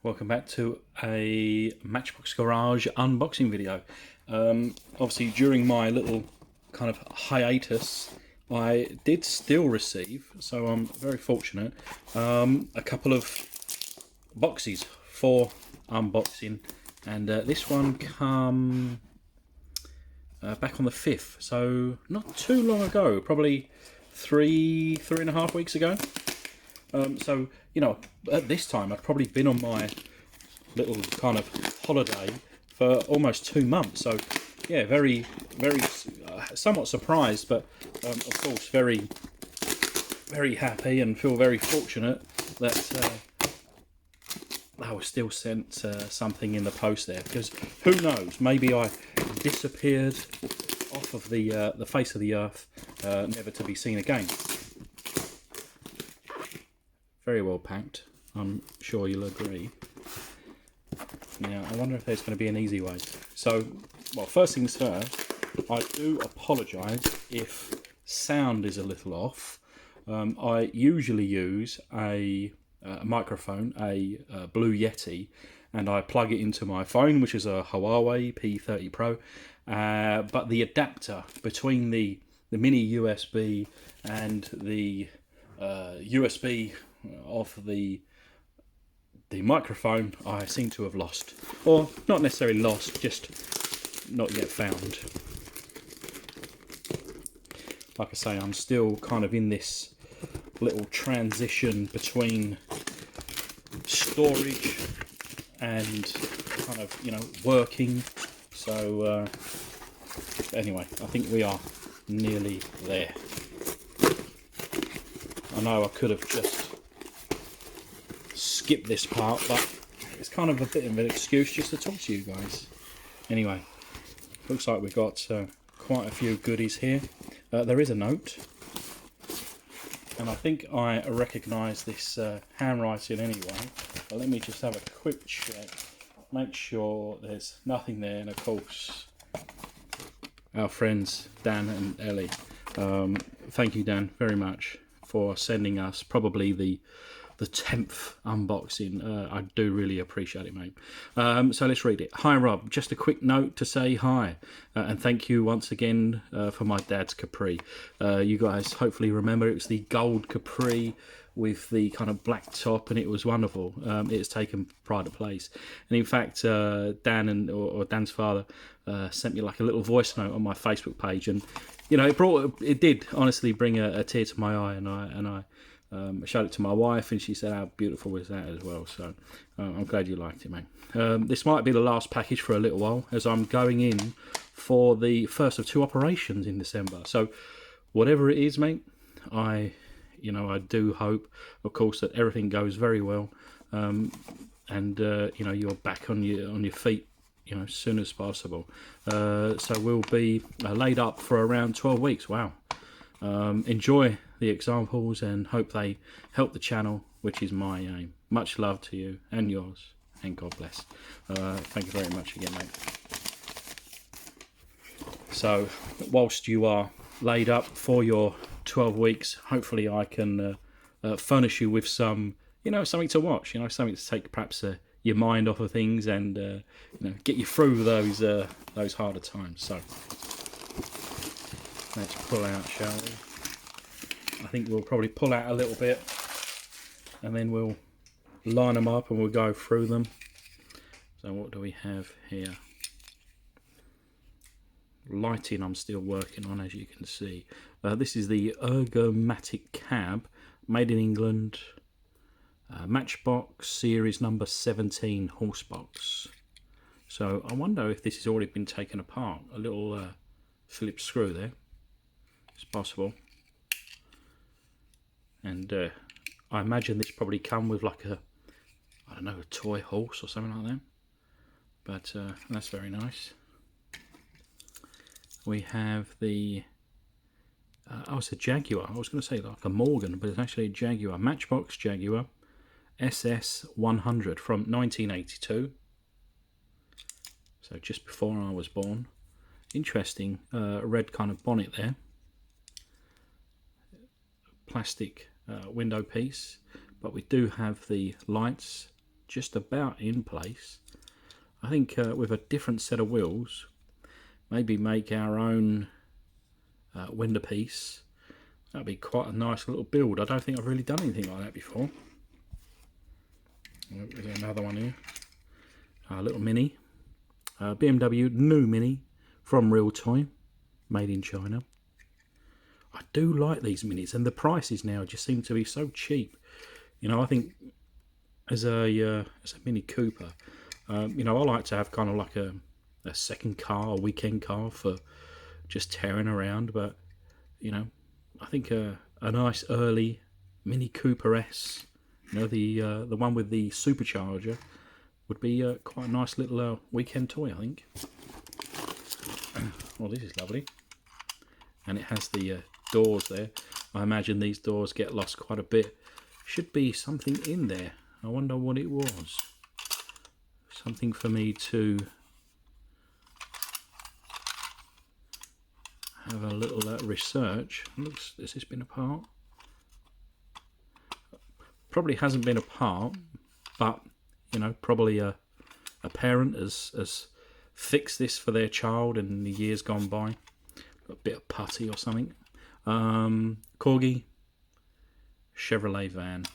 Welcome back to a Matchbox Garage unboxing video. Obviously during my little kind of hiatus I did still receive, so I'm very fortunate, a couple of boxes for unboxing, and this one come back on the 5th, so not too long ago, probably three and a half weeks ago. So, you know, at this time I'd probably been on my little kind of holiday for almost 2 months. So, yeah, very, somewhat surprised, but of course very, very happy and feel very fortunate that I was still sent something in the post there. Because who knows, maybe I disappeared off of the face of the earth, never to be seen again. Very well packed, I'm sure you'll agree. Now, I wonder if there's going to be an easy way. So, well, first things first, I do apologise if sound is a little off. I usually use a microphone, a Blue Yeti, and I plug it into my phone, which is a Huawei P30 Pro. But the adapter between the mini USB and the USB of the microphone, I seem to have lost, or not necessarily lost, just not yet found. Like I say, I'm still kind of in this little transition between storage and kind of, you know, working. So anyway, I think we are nearly there. I know I could have just skip this part, but it's kind of a bit of an excuse just to talk to you guys. Anyway, looks like we've got quite a few goodies here. There is a note, and I think I recognise this handwriting anyway, but let me just have a quick check, make sure there's nothing there. And of course, our friends Dan and Ellie, thank you, Dan, very much for sending us probably the 10th unboxing. I do really appreciate it, mate. So let's read it. Hi Rob, just a quick note to say hi, and thank you once again for my dad's Capri. You guys hopefully remember it was the gold Capri with the kind of black top, and it was wonderful. It's taken pride of place, and in fact Dan or Dan's father sent me like a little voice note on my Facebook page, and you know, it did honestly bring a tear to my eye, and I showed it to my wife, and she said how beautiful was that as well. So I'm glad you liked it, mate. This might be the last package for a little while, as I'm going in for the first of 2 operations in December. So whatever it is, mate, I do hope, of course, that everything goes very well, and you know, you're back on your feet, you know, as soon as possible. So we'll be laid up for around 12 weeks. Wow. Enjoy the examples and hope they help the channel, which is my aim. Much love to you and yours, and God bless. Thank you very much again, mate. So whilst you are laid up for your 12 weeks, hopefully I can furnish you with some, you know, something to watch, you know, something to take perhaps your mind off of things, and you know, get you through those harder times. So let's pull out, shall we? I think we'll probably pull out a little bit, and then we'll line them up and we'll go through them. So what do we have here? Lighting I'm still working on, as you can see. This is the Ergomatic Cab, made in England, Matchbox series number 17 horse box. So I wonder if this has already been taken apart. A little Phillips screw there. It's possible. And I imagine this probably come with like a toy horse or something like that. But that's very nice. We have the it's a Jaguar. I was going to say like a Morgan, but it's actually a Jaguar. Matchbox Jaguar SS 100 from 1982. So just before I was born. Interesting red kind of bonnet there. Plastic window piece, but we do have the lights just about in place. I think with a different set of wheels, maybe make our own window piece. That'd be quite a nice little build. I don't think I've really done anything like that before. Oh, there's another one here. A little Mini. BMW new Mini from Real Time, made in China. I do like these Minis, and the prices now just seem to be so cheap. You know, I think as a Mini Cooper, you know, I like to have kind of like a second car, a weekend car for just tearing around. But you know, I think a nice early Mini Cooper S, you know, the one with the supercharger, would be quite a nice little weekend toy, I think. Well, this is lovely, and it has the doors there. I imagine these doors get lost quite a bit. Should be something in there. I wonder what it was. Something for me to have a little research. Looks, has this been apart? Probably hasn't been apart, but you know, probably a parent has fixed this for their child in the years gone by. A bit of putty or something. Corgi Chevrolet van.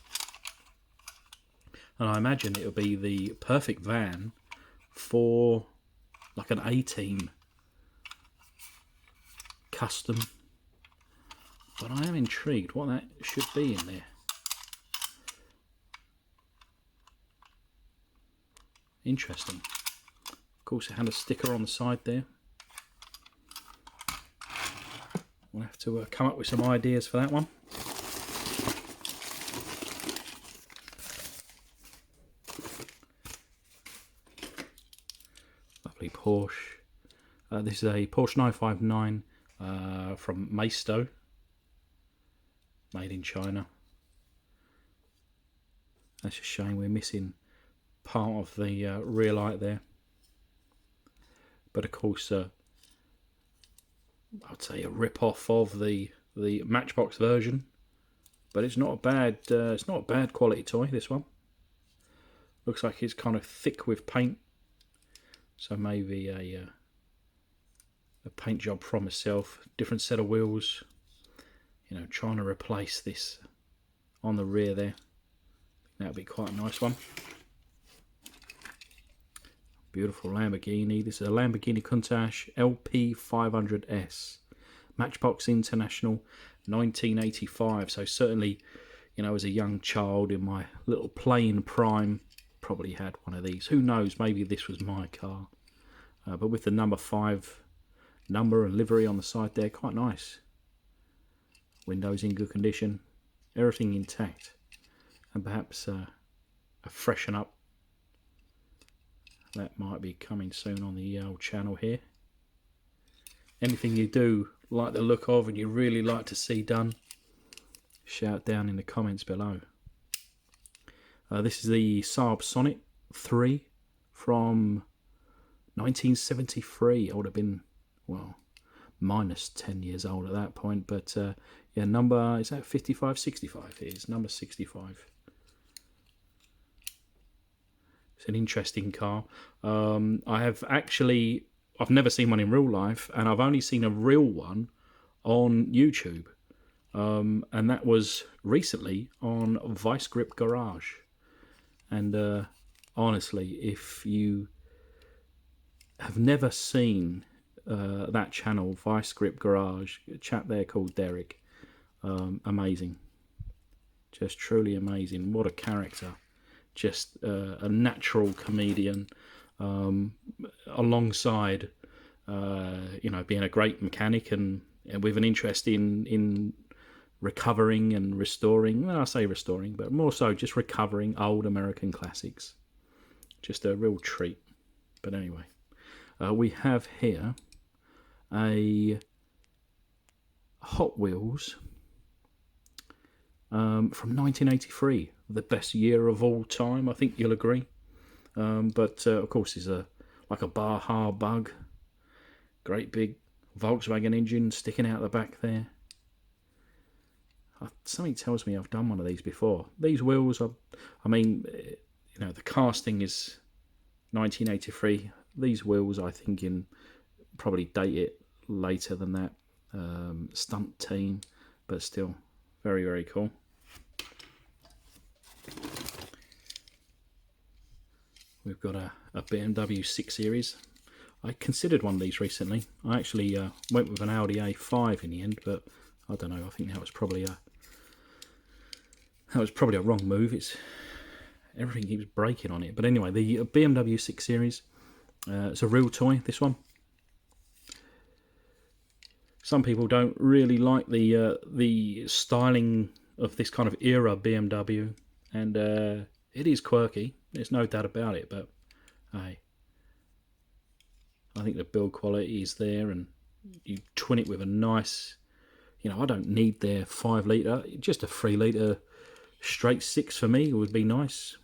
And I imagine it'll be the perfect van for like an A-Team custom. But I am intrigued what that should be in there. Interesting. Of course, it had a sticker on the side there. We'll have to come up with some ideas for that one. Lovely Porsche. This is a Porsche 959 from Maisto, made in China. That's a shame we're missing part of the rear light there. But of course, I'd say a rip-off of the Matchbox version, but it's not a bad quality toy. This one looks like it's kind of thick with paint, so maybe a paint job from myself. Different set of wheels, you know, trying to replace this on the rear there. That would be quite a nice one. Beautiful Lamborghini. This is a Lamborghini Countach LP500S. Matchbox International 1985. So certainly, you know, as a young child in my little playing prime, probably had one of these. Who knows, maybe this was my car. But with the number 5 number and livery on the side there, quite nice. Windows in good condition. Everything intact. And perhaps a freshen up. That might be coming soon on the old channel here. Anything you do like the look of and you really like to see done, shout down in the comments below. This is the Saab Sonnet 3 from 1973. I would have been, well, minus 10 years old at that point. But yeah, number, is that 55, 65? It is, number 65. It's an interesting car. I've never seen one in real life, and I've only seen a real one on YouTube. And that was recently on Vice Grip Garage. And honestly, if you have never seen that channel, Vice Grip Garage, a chap there called Derek, amazing. Just truly amazing. What a character. Just a natural comedian, alongside you know, being a great mechanic and with an interest in recovering and restoring. Well, I say restoring, but more so just recovering old American classics. Just a real treat. But anyway, we have here a Hot Wheels from 1983. The best year of all time, I think you'll agree. But of course, it's like a Baja Bug, great big Volkswagen engine sticking out the back there. Something tells me I've done one of these before. These wheels, I mean, you know, the casting is 1983. These wheels, I think, in probably date it later than that. Stunt team, but still very, very cool. We've got a BMW 6 Series. I considered one of these recently. I actually went with an Audi A5 in the end, but I don't know. I think that was probably a wrong move. Everything keeps breaking on it. But anyway, the BMW 6 Series. It's a real toy. This one. Some people don't really like the styling of this kind of era BMW, and it is quirky. There's no doubt about it. But hey, I think the build quality is there, and you twin it with a nice, you know, I don't need their 5 litre, just a 3 litre straight 6 for me would be nice.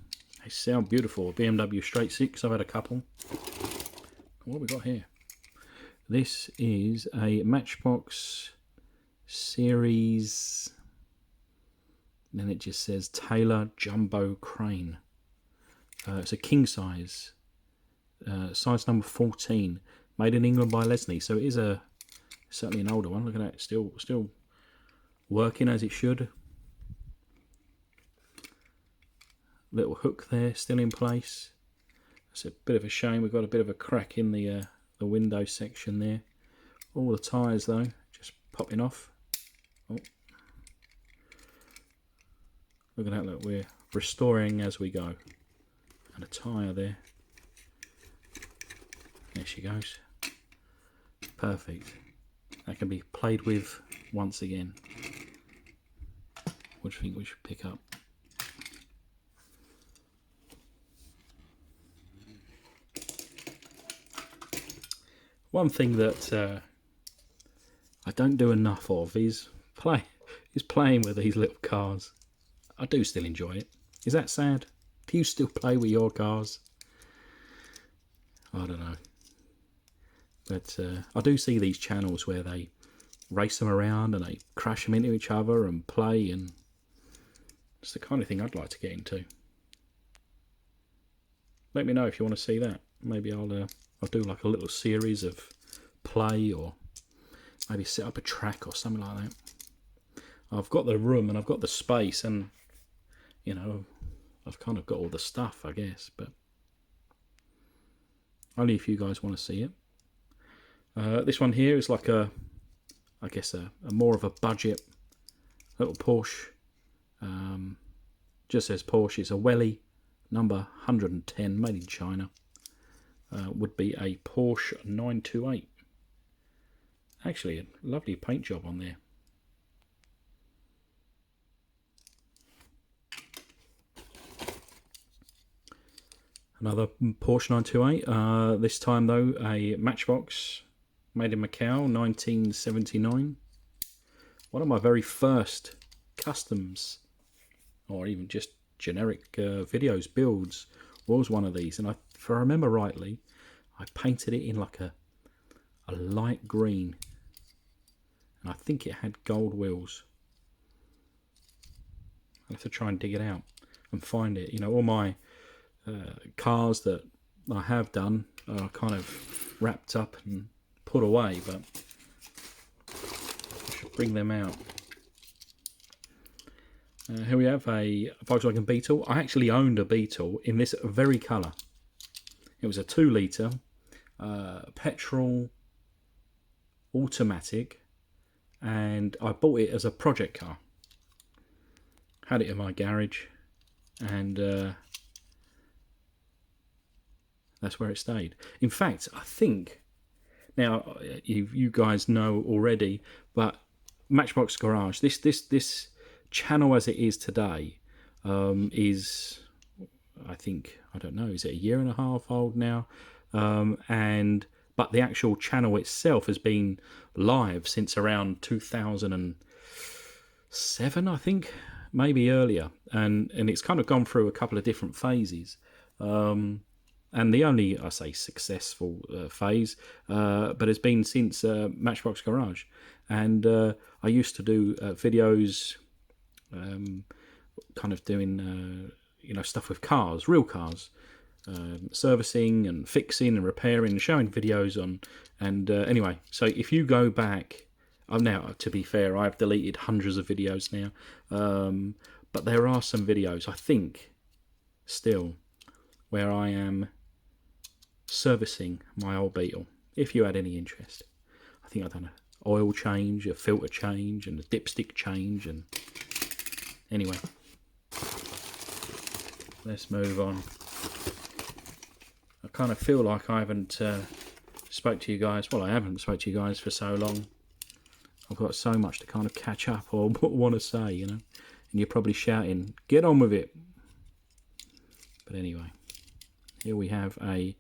They sound beautiful. BMW straight 6, I've had a couple. What have we got here? This is a Matchbox series, then it just says Taylor Jumbo Crane. It's a king size, size number 14, made in England by Leslie. So it is certainly an older one. Look at that, still working as it should. Little hook there, still in place. It's a bit of a shame. We've got a bit of a crack in the window section there. All the tyres though, just popping off. Oh. Look at that, look, we're restoring as we go. And a tyre there. There she goes. Perfect. That can be played with once again. What do you think we should pick up? One thing that I don't do enough of is playing with these little cars. I do still enjoy it. Is that sad? Do you still play with your cars? I don't know. But I do see these channels where they race them around and they crash them into each other and play, and it's the kind of thing I'd like to get into. Let me know if you want to see that. Maybe I'll do like a little series of play, or maybe set up a track or something like that. I've got the room and I've got the space, and you know, I've kind of got all the stuff, I guess, but only if you guys want to see it. This one here is like I guess a more of a budget little Porsche. Just says Porsche. It's a Welly number 110, made in China. Would be a Porsche 928. Actually, a lovely paint job on there. Another Porsche 928. This time though, a Matchbox, made in Macau, 1979. One of my very first customs, or even just generic videos, builds, was one of these. And if I remember rightly, I painted it in like a light green, and I think it had gold wheels. I'll have to try and dig it out and find it. You know, all my cars that I have done are kind of wrapped up and put away, but I should bring them out. Here we have a Volkswagen Beetle. I actually owned a Beetle in this very colour. It was a 2 litre petrol automatic, and I bought it as a project car. Had it in my garage, and that's where it stayed. In fact, I think, now you guys know already, but Matchbox Garage, this channel as it is today, is, I think, I don't know, is it a 1.5 years old now? But the actual channel itself has been live since around 2007, I think, maybe earlier, and it's kind of gone through a couple of different phases. And the only, I say, successful phase, but has been since Matchbox Garage. And I used to do videos, kind of doing, you know, stuff with cars, real cars, servicing and fixing and repairing and showing videos on. And anyway, so if you go back, now, to be fair, I've deleted hundreds of videos now, but there are some videos, I think, still, where I am servicing my old Beetle, if you had any interest. I think I've done an oil change, a filter change, and a dipstick change, and anyway, let's move on. I kind of feel like I haven't spoke to you guys, well, I haven't spoke to you guys for so long. I've got so much to kind of catch up or want to say, you know, and you're probably shouting, get on with it. But anyway, here we have a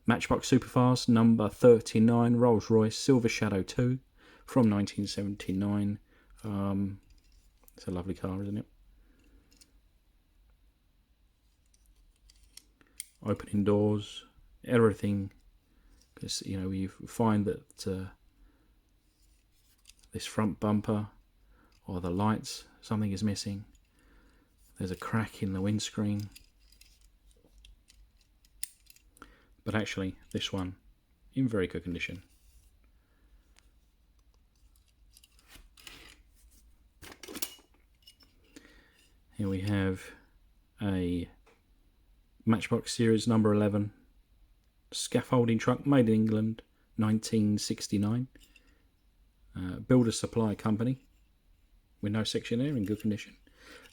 Matchbox Superfast number 39 Rolls-Royce Silver Shadow 2 from 1979. It's a lovely car, isn't it? Opening doors, everything, because, you know, you find that this front bumper or the lights, something is missing. There's a crack in the windscreen. But actually, this one, in very good condition. Here we have a Matchbox Series number 11 scaffolding truck made in England, 1969. Builder Supply Company, with no section there, in good condition.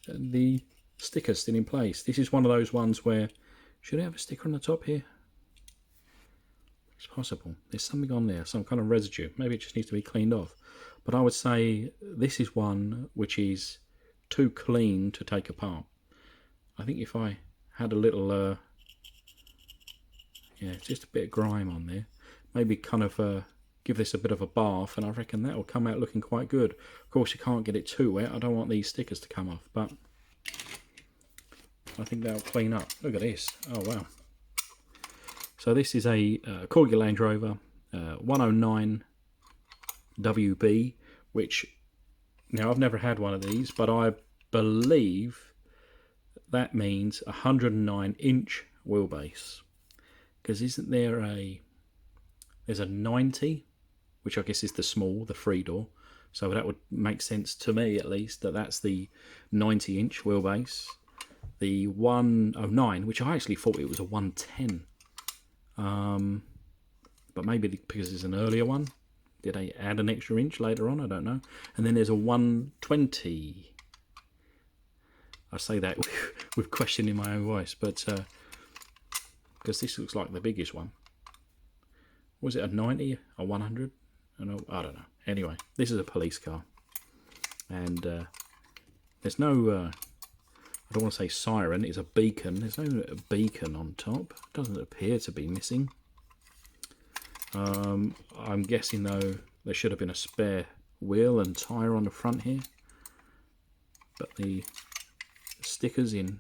The sticker's still in place. This is one of those ones where, should I have a sticker on the top here? It's possible. There's something on there, some kind of residue. Maybe it just needs to be cleaned off. But I would say this is one which is too clean to take apart. I think if I had a little, yeah, just a bit of grime on there, maybe kind of give this a bit of a bath, and I reckon that will come out looking quite good. Of course, you can't get it too wet. I don't want these stickers to come off, but I think that'll clean up. Look at this. Oh, wow. So this is a Corgi Land Rover 109 WB, which, now I've never had one of these, but I believe that means 109-inch wheelbase. Because isn't there there's a 90, which I guess is the small, the 3-door. So that would make sense to me, at least, that that's the 90-inch wheelbase. The 109, which I actually thought it was a 110. But maybe because it's an earlier one, did they add an extra inch later on? I don't know. And then there's a 120. I say that with question in my own voice, but because this looks like the biggest one. Was it a 90, a 100? I don't know. Anyway, this is a police car, and there's no. I don't want to say siren. It's a beacon. There's no beacon on top. It doesn't appear to be missing. I'm guessing though there should have been a spare wheel and tyre on the front here, but the stickers in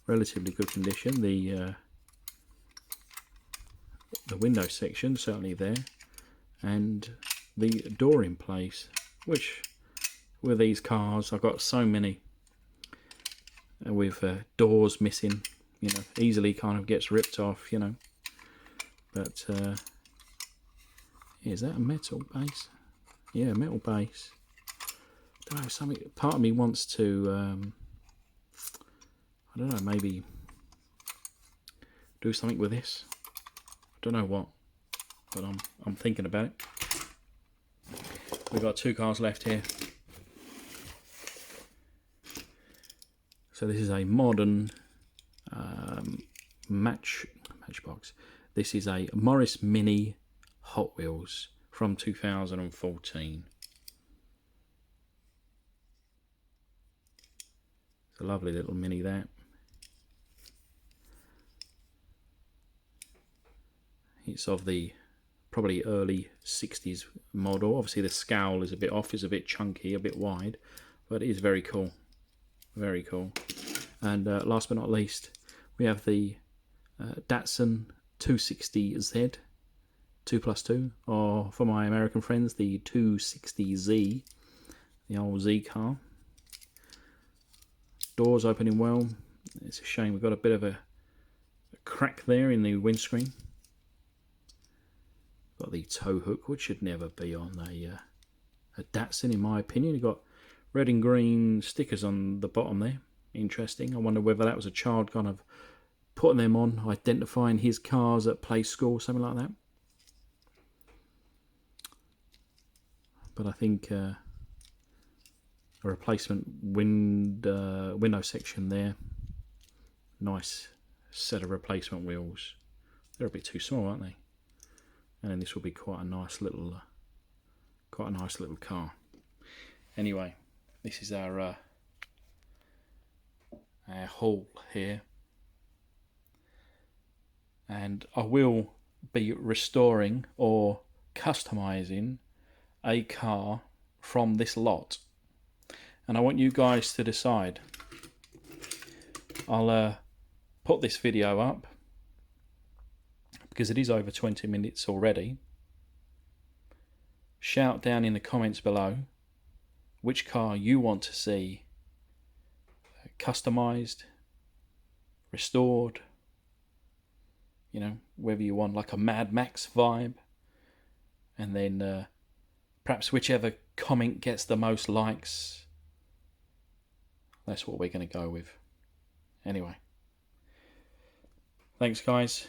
relatively good condition. The window section certainly there, and the door in place, which with these cars I've got so many with doors missing, you know, easily kind of gets ripped off, you know. But is that a metal base? Yeah, metal base. I don't know, something, part of me wants to I don't know, maybe do something with this. I don't know what, but I'm thinking about it. We've got 2 cars left here. So this is a modern Matchbox. This is a Morris Mini Hot Wheels from 2014. It's a lovely little Mini, that. It's of the probably early 60s model. Obviously the scowl is a bit off, it's a bit chunky, a bit wide, but it is very cool. Very cool. And last but not least, we have the Datsun 260Z 2+2, or for my American friends, the 260Z, the old Z car. Doors opening well, It's a shame we've got a bit of a crack there in the windscreen. Got the tow hook, which should never be on a Datsun in my opinion. You've got red and green stickers on the bottom there. Interesting. I wonder whether that was a child kind of putting them on, identifying his cars at play school, something like that. But I think a replacement window section there. Nice set of replacement wheels. They're a bit too small, aren't they? And then this will be quite a nice little car. Anyway, this is our haul here, and I will be restoring or customizing a car from this lot, and I want you guys to decide. I'll put this video up because it is over 20 minutes already. Shout down in the comments below which car you want to see customized, restored, you know, whether you want like a Mad Max vibe, and then perhaps whichever comment gets the most likes, that's what we're going to go with. Anyway, thanks guys.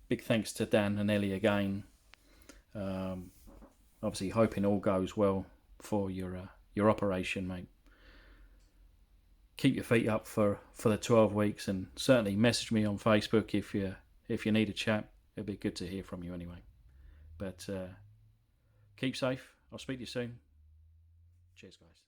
Big thanks to Dan and Ellie again. Obviously hoping all goes well for your operation, mate. Keep your feet up for the 12 weeks, and certainly message me on Facebook if you need a chat. It'd be good to hear from you anyway. But keep safe. I'll speak to you soon. Cheers, guys.